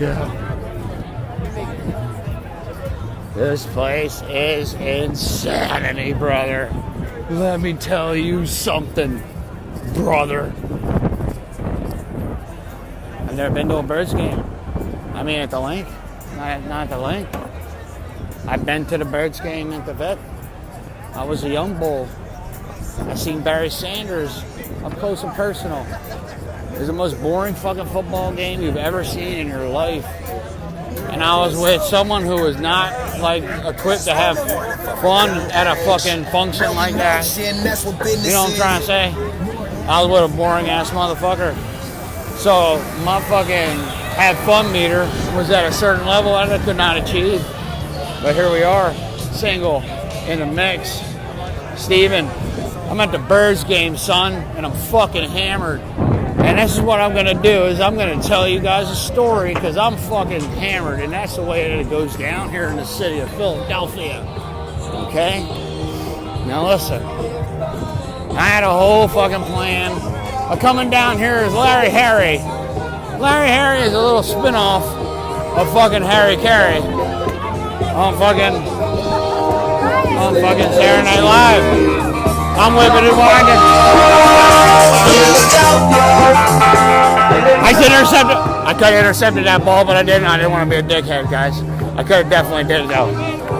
Yeah. This place is insanity, brother. Let me tell you something, brother. I've never been to a Birds game. I mean, at the link. Not at the link. I've been to the Birds game at the vet. I was a young bull. I seen Barry Sanders up close and personal. It was the most boring fucking football game you've ever seen in your life. And I was with someone who was not, like, equipped to have fun at a fucking function like that. You know what I'm trying to say? I was with a boring-ass motherfucker. So my fucking have fun meter was at a certain level that I could not achieve. But here we are, single, in the mix. Steven, I'm at the Birds game, son, and I'm fucking hammered. And this is what I'm going to do, is I'm going to tell you guys a story, because I'm fucking hammered, and that's the way that it goes down here in the city of Philadelphia. Okay? Now listen. I had a whole fucking plan. Coming down here is Larry Harry. Larry Harry is a little spin-off of fucking Harry Carey on fucking Saturday Night Live. I'm whipping and winding. I could have intercepted that ball, but I didn't. I didn't want to be a dickhead, guys. I could have definitely did it, though.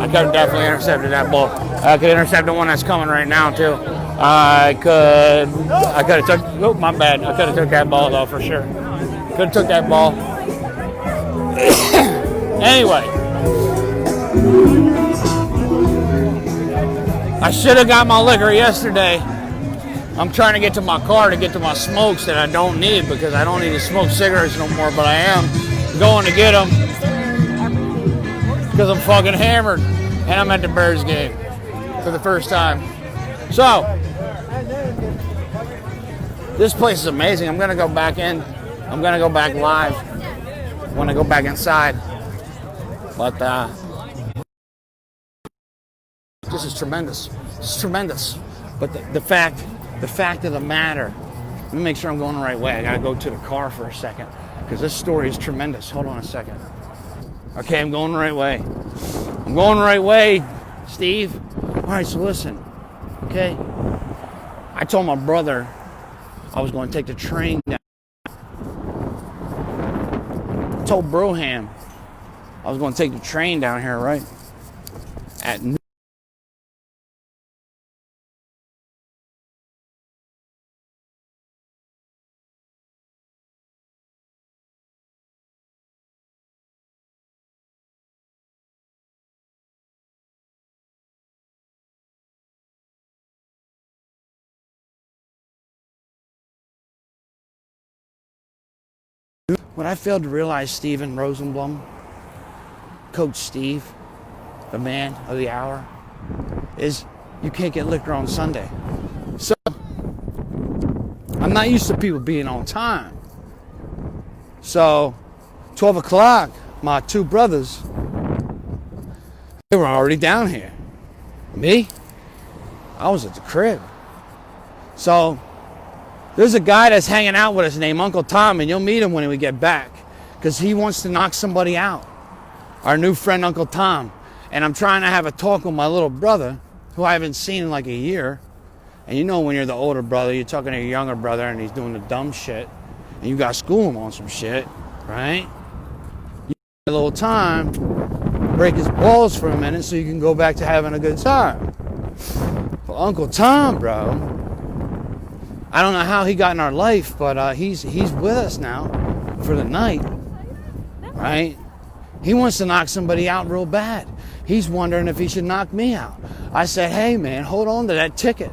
I could have definitely intercepted that ball. I could intercept the one that's coming right now, too. I could have took, oh, my bad. I could have took that ball, though, for sure. Could have took that ball. Anyway. I should have got my liquor yesterday. I'm trying to get to my car to get to my smokes that I don't need, because I don't need to smoke cigarettes no more, but I am going to get them because I'm fucking hammered and I'm at the Birds game for the first time. So, this place is amazing. I'm going to go back in. I'm going to go back live when I go back inside. But, this is tremendous. This is tremendous. But the fact of the matter, let me make sure I'm going the right way. I got to go to the car for a second, because this story is tremendous. Hold on a second. Okay, I'm going the right way. I'm going the right way, Steve. All right, so listen. Okay? I told my brother I was going to take the train down. I told Broham I was going to take the train down here, right? At noon. What I failed to realize, Steven Rosenblum, Coach Steve, the man of the hour, is you can't get liquor on Sunday. So, I'm not used to people being on time. So, 12 o'clock, my two brothers, they were already down here. Me, I was at the crib. So, there's a guy that's hanging out with us named Uncle Tom, and you'll meet him when we get back, because he wants to knock somebody out. Our new friend, Uncle Tom. And I'm trying to have a talk with my little brother, who I haven't seen in like a year. And you know when you're the older brother, you're talking to your younger brother, and he's doing the dumb shit, and you got to school him on some shit, right? You have a little time, break his balls for a minute so you can go back to having a good time. But Uncle Tom, bro, I don't know how he got in our life, but he's with us now for the night, right? He wants to knock somebody out real bad. He's wondering if he should knock me out. I said, hey, man, hold on to that ticket.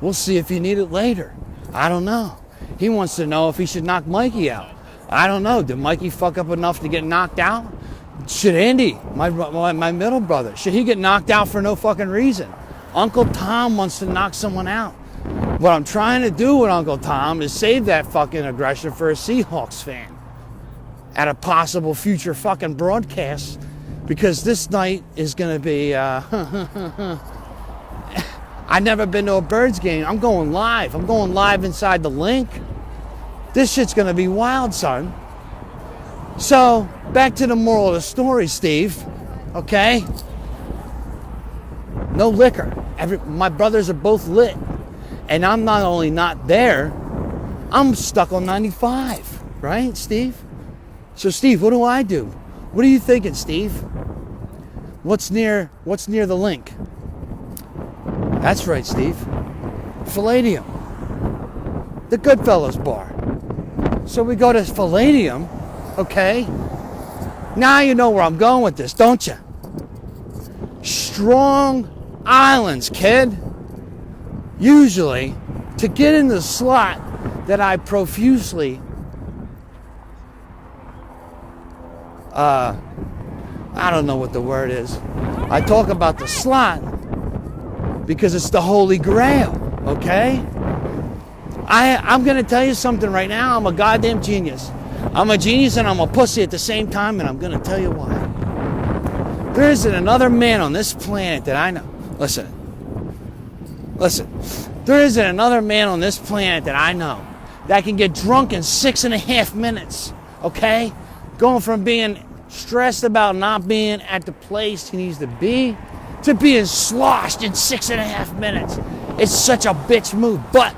We'll see if you need it later. I don't know. He wants to know if he should knock Mikey out. I don't know. Did Mikey fuck up enough to get knocked out? Should Andy, my middle brother, should he get knocked out for no fucking reason? Uncle Tom wants to knock someone out. What I'm trying to do with Uncle Tom is save that fucking aggression for a Seahawks fan at a possible future fucking broadcast, because this night is going to be, I I've never been to a Birds game. I'm going live. I'm going live inside the link. This shit's gonna be wild, son. So, back to the moral of the story, Steve. Okay? No liquor. My brothers are both lit. And I'm not only not there, I'm stuck on 95. Right, Steve? So, Steve, what do I do? What are you thinking, Steve? What's near the link? That's right, Steve. Palladium. The Goodfellas bar. So we go to Palladium, okay? Now you know where I'm going with this, don't you? Strong Islands, kid. Usually, to get in the slot that I profusely I don't know what the word is. I talk about the slot because it's the Holy Grail, okay? I'm going to tell you something right now. I'm a goddamn genius. I'm a genius and I'm a pussy at the same time, and I'm going to tell you why. There isn't another man on this planet that I know. Listen. There isn't another man on this planet that I know that can get drunk in 6.5 minutes, okay? Going from being stressed about not being at the place he needs to be to being sloshed in 6.5 minutes. It's such a bitch move, but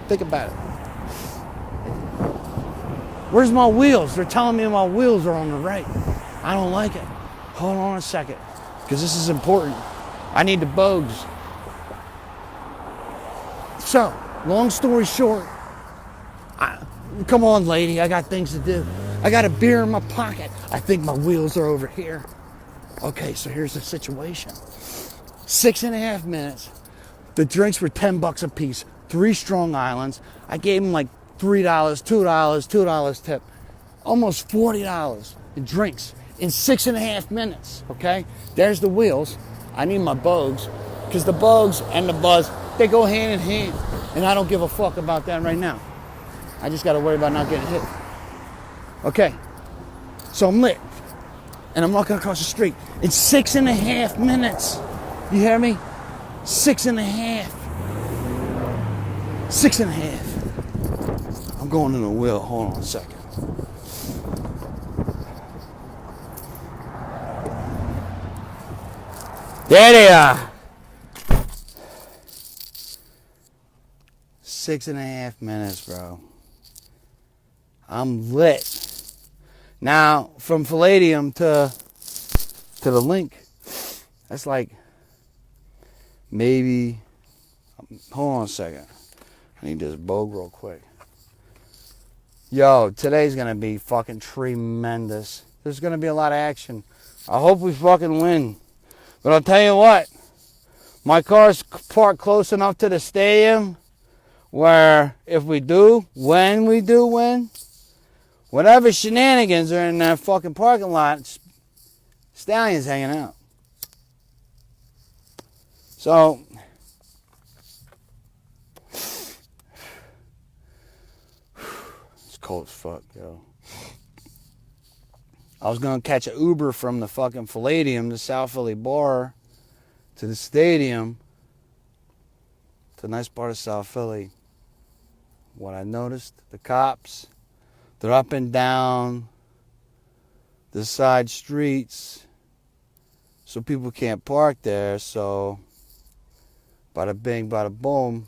think about it. Where's my wheels? They're telling me my wheels are on the right. I don't like it. Hold on a second, because this is important. I need the bogues. So, long story short, come on, lady, I got things to do. I got a beer in my pocket. I think my wheels are over here. Okay, so here's the situation. 6.5 minutes. The drinks were $10 a piece. 3 Strong Islands. I gave them like $3, $2 tip. Almost $40 in drinks in 6.5 minutes. Okay? There's the wheels. I need my bogues. Because the bogues and the buzz, they go hand in hand. And I don't give a fuck about that right now. I just got to worry about not getting hit. Okay, so I'm lit, and I'm walking across the street in 6.5 minutes. You hear me? 6.5. 6.5. I'm going in the wheel. Hold on a second. There they are. 6.5 minutes, bro. I'm lit. Now, from Palladium to the link, that's like maybe, hold on a second. I need this bogue real quick. Yo, today's going to be fucking tremendous. There's going to be a lot of action. I hope we fucking win. But I'll tell you what, my car's parked close enough to the stadium where if we do, when we do win, whatever shenanigans are in that fucking parking lot, Stallion's hanging out. So, it's cold as fuck, yo. I was going to catch an Uber from the fucking Palladium, the South Philly bar, to the stadium. It's a nice part of South Philly. What I noticed, the cops, they're up and down the side streets, so people can't park there. So, bada bing, bada boom.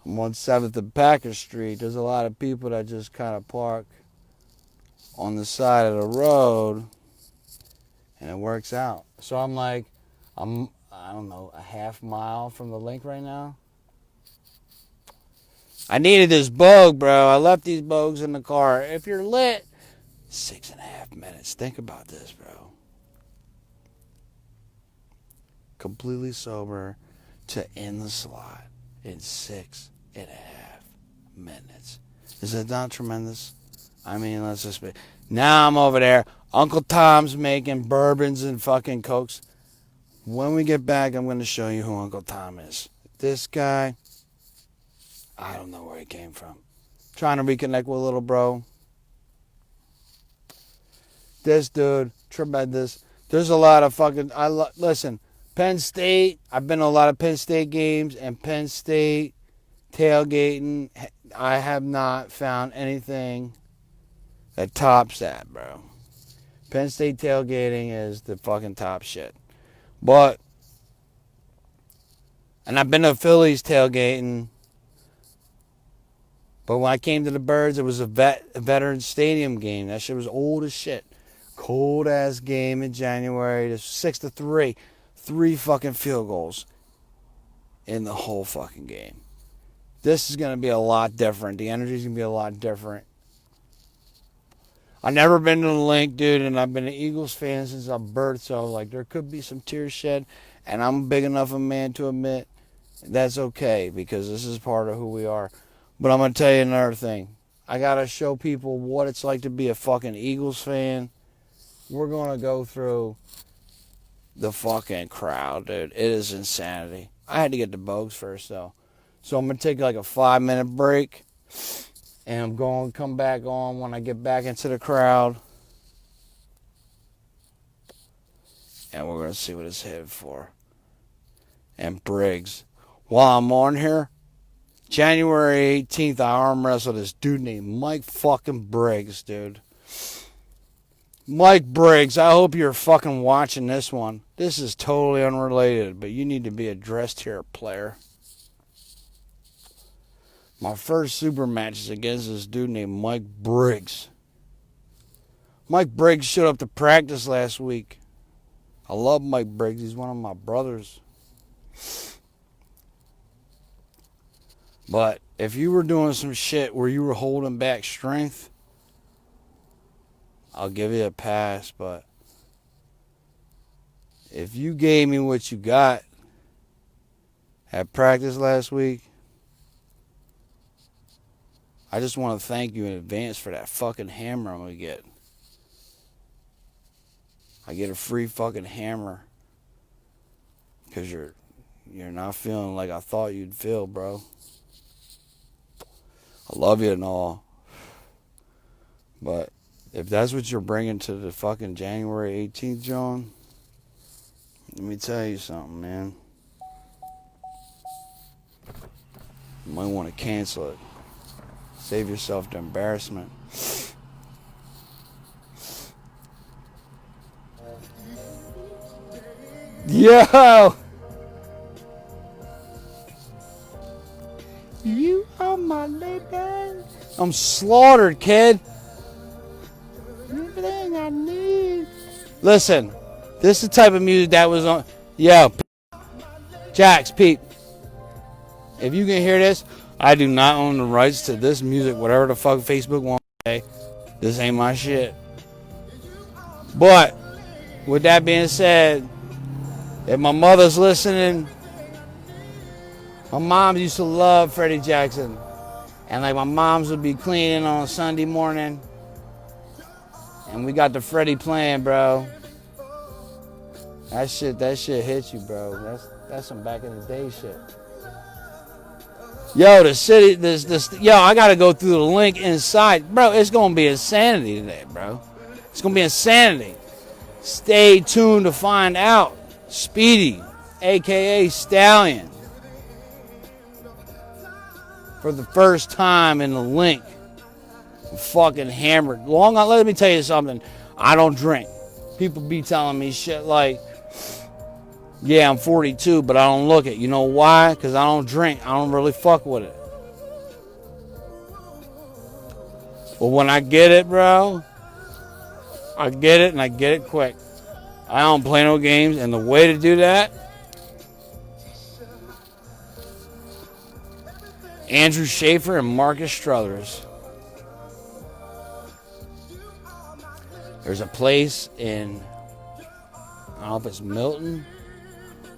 I'm on 7th and Packer Street. There's a lot of people that just kind of park on the side of the road, and it works out. So I'm like, I don't know, a half mile from the link right now. I needed this bogue, bro. I left these bogues in the car. If you're lit, 6.5 minutes. Think about this, bro. Completely sober to end the slot in 6.5 minutes. Is it not tremendous? I mean, let's just be. Now I'm over there. Uncle Tom's making bourbons and fucking cokes. When we get back, I'm going to show you who Uncle Tom is. This guy, I don't know where he came from. Trying to reconnect with a little bro. This dude, tremendous. There's a lot of fucking. Listen, Penn State, I've been to a lot of Penn State games, and Penn State tailgating, I have not found anything that tops that, bro. Penn State tailgating is the fucking top shit. But, and I've been to Phillies tailgating, but when I came to the Birds, it was a Veterans Stadium game. That shit was old as shit. Cold ass game in January. It's 6-3. 3 fucking field goals in the whole fucking game. This is going to be a lot different. The energy is going to be a lot different. I've never been to the Link, dude, and I've been an Eagles fan since I birthed, so like there could be some tears shed, and I'm big enough a man to admit that's okay because this is part of who we are. But I'm going to tell you another thing. I got to show people what it's like to be a fucking Eagles fan. We're going to go through the fucking crowd, dude. It is insanity. I had to get the Bogues first, though. So I'm going to take like a 5-minute break. And I'm going to come back on when I get back into the crowd. And we're going to see what it's headed for. And Briggs. While I'm on here, January 18th, I arm wrestled this dude named Mike fucking Briggs, dude. Mike Briggs, I hope you're fucking watching this one. This is totally unrelated, but you need to be addressed here, player. My first super match is against this dude named Mike Briggs. Mike Briggs showed up to practice last week. I love Mike Briggs. He's one of my brothers. But if you were doing some shit where you were holding back strength, I'll give you a pass. But if you gave me what you got at practice last week, I just want to thank you in advance for that fucking hammer I'm going to get. I get a free fucking hammer because you're not feeling like I thought you'd feel, bro. I love you and all. But if that's what you're bringing to the fucking January 18th, John, let me tell you something, man. You might want to cancel it. Save yourself the embarrassment. Yo! You are my lady. I'm slaughtered, kid. Everything I need. Listen, this is the type of music that was on. Yo, Jax, Pete. If you can hear this, I do not own the rights to this music, whatever the fuck Facebook wants to say. This ain't my shit. But, with that being said, if my mother's listening, my mom used to love Freddie Jackson. And like my moms would be cleaning on a Sunday morning. And we got the Freddie playing, bro. That shit hits you, bro. That's some back in the day shit. Yo, the city, yo, I gotta go through the link inside. Bro, it's gonna be insanity today, bro. It's gonna be insanity. Stay tuned to find out. Speedy, a.k.a. Stallion. For the first time in the link. Fucking hammered. Let me tell you something. I don't drink. People be telling me shit like, yeah, I'm 42, but I don't look it. You know why? Because I don't drink. I don't really fuck with it. But when I get it, bro, I get it and I get it quick. I don't play no games, and the way to do that, Andrew Schaefer and Marcus Struthers. There's a place in, I don't know if it's Milton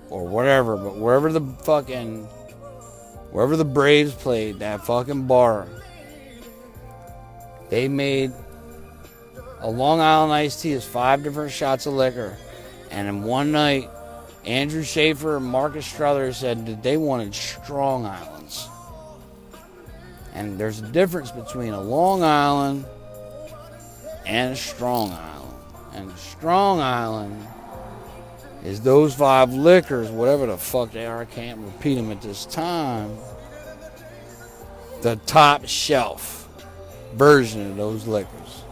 or whatever, but wherever the Braves played, that fucking bar, they made a Long Island iced tea is 5 different shots of liquor. And in one night, Andrew Schaefer and Marcus Struthers said that they wanted Strong Islands. And there's a difference between a Long Island and a Strong Island. And Strong Island is those 5 liquors, whatever the fuck they are, I can't repeat them at this time, the top shelf version of those liquors.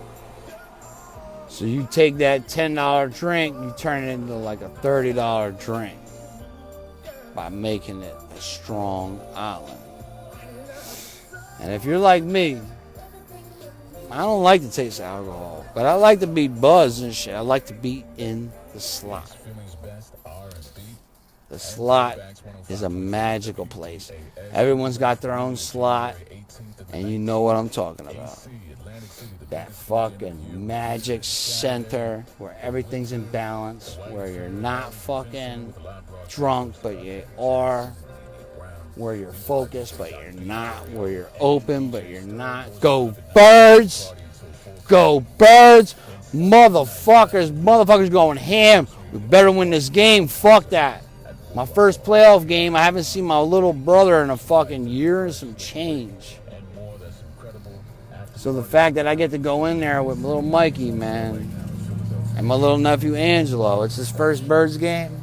So you take that $10 drink, you turn it into like a $30 drink by making it a Strong Island. And if you're like me, I don't like to taste alcohol, but I like to be buzzed and shit. I like to be in the slot. The slot is a magical place. Everyone's got their own slot, and you know what I'm talking about. That fucking magic center where everything's in balance, where you're not fucking drunk, but you are, where you're focused, but you're not, where you're open, but you're not. Go Birds! Go Birds! Motherfuckers going ham. We better win this game. Fuck that. My first playoff game, I haven't seen my little brother in a fucking year and some change. So the fact that I get to go in there with little Mikey, man, and my little nephew Angelo, it's his first Birds game,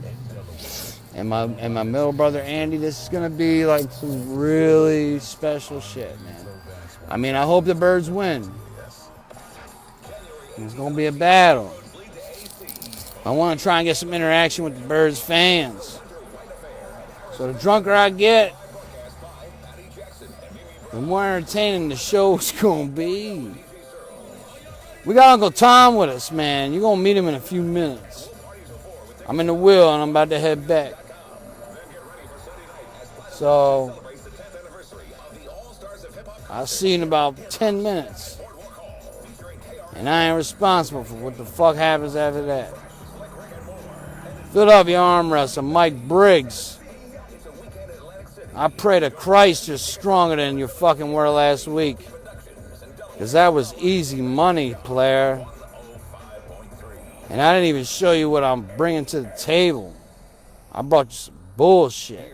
and my middle brother Andy, this is gonna be like some really special shit, man. I mean, I hope the Birds win. It's gonna be a battle. I want to try and get some interaction with the Birds fans. So the drunker I get, the more entertaining the show's gonna be. We got Uncle Tom with us, man. You're gonna meet him in a few minutes. I'm in the wheel and I'm about to head back. So I'll see you in about 10 minutes. And I ain't responsible for what the fuck happens after that. Philadelphia arm wrestler Mike Briggs. I pray to Christ you're stronger than you fucking were last week. Because that was easy money, player. And I didn't even show you what I'm bringing to the table. I brought you some bullshit.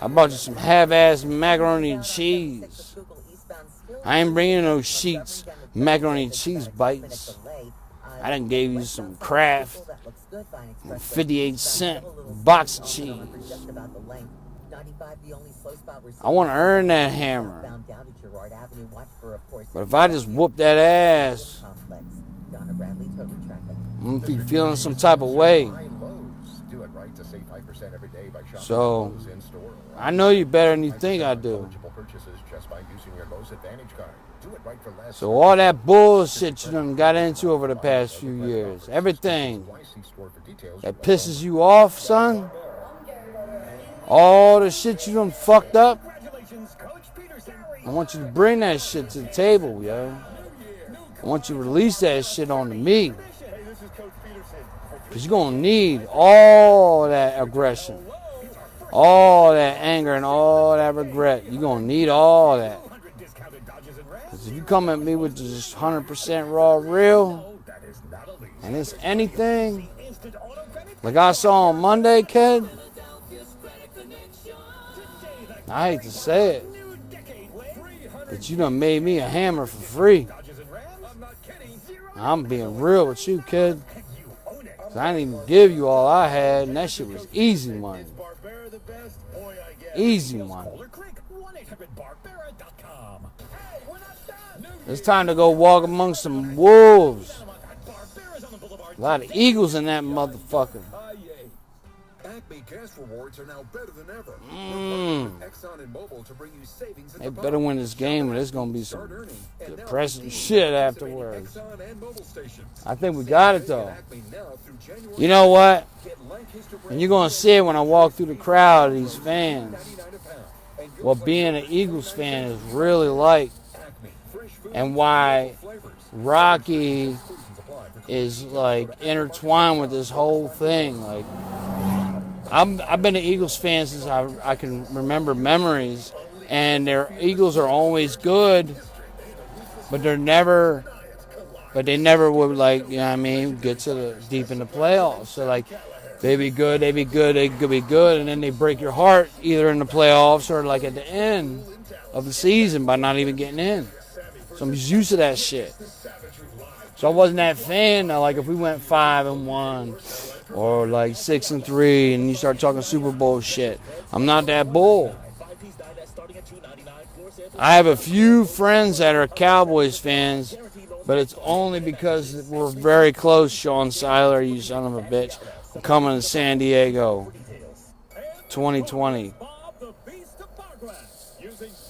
I brought you some half-ass macaroni and cheese. I ain't bringing no sheets, macaroni and cheese bites. I done gave you some Kraft, 58-cent box of cheese. I want to earn that hammer. But if I just whoop that ass, I'm going to be feeling some type of way. So, I know you better than you think I do. So all that bullshit you done got into over the past few years, everything that pisses you off, son, all the shit you done fucked up, I want you to bring that shit to the table, yo. I want you to release that shit onto me. Because you're going to need all that aggression, all that anger, and all that regret. You're going to need all that. Because if you come at me with just 100% raw real, and it's anything, like I saw on Monday, kid, I hate to say it, but you done made me a hammer for free. I'm being real with you, kid. I didn't even give you all I had, and that shit was easy money. Easy money. It's time to go walk among some wolves. A lot of eagles in that motherfucker. They better win this game, or there's going to be some depressing shit afterwards. I think we got it, though. You know what? And you're going to see it when I walk through the crowd of these fans. What being an Eagles fan is really like. And why Rocky is, like, intertwined with this whole thing. Like, I've been an Eagles fan since I can remember memories, and their Eagles are always good, but they never would, like, you know what I mean, get to the deep in the playoffs. So, like, they could be good, and then they break your heart either in the playoffs or, like, at the end of the season by not even getting in. So I'm just used to that shit. So I wasn't that fan. Like, if we went 5-1, or like 6-3, and you start talking Super Bowl shit. I'm not that bull. I have a few friends that are Cowboys fans, but it's only because we're very close. Sean Seiler, you son of a bitch. I'm coming to San Diego, 2020.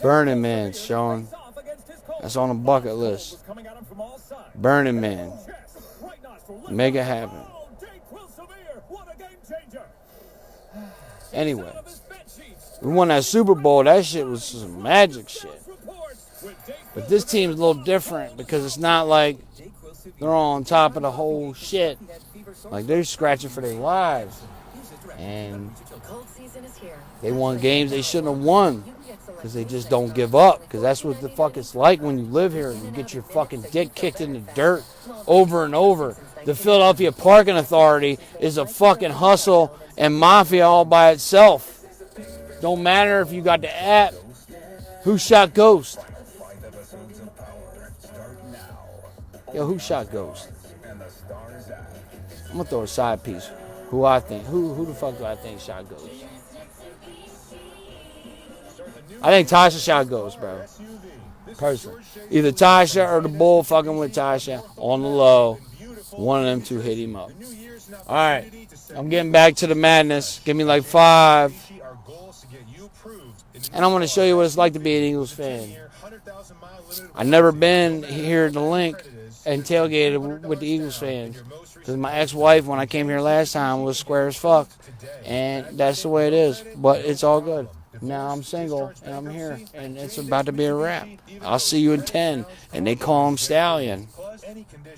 Burning Man, Sean. That's on the bucket list. Burning Man. Make it happen. Anyway, we won that Super Bowl. That shit was some magic shit. But this team's a little different because it's not like they're on top of the whole shit. Like, they're scratching for their lives. And they won games they shouldn't have won because they just don't give up. Because that's what the fuck it's like when you live here and you get your fucking dick kicked in the dirt over and over. The Philadelphia Parking Authority is a fucking hustle and mafia all by itself. Don't matter if you got the app. Who shot Ghost? Yo, who shot Ghost? I'm gonna throw a side piece. Who I think? Who the fuck do I think shot Ghost? I think Tasha shot Ghost, bro. Personally, either Tasha or the bull fucking with Tasha on the low. One of them two hit him up. All right, I'm getting back to the madness. Give me like 5. And I'm going to show you what it's like to be an Eagles fan. I've never been here at the link and tailgated with the Eagles fans. Because my ex-wife, when I came here last time, was square as fuck. And that's the way it is. But it's all good. Now I'm single, and I'm here. And it's about to be a wrap. I'll see you in 10. And they call him Stallion.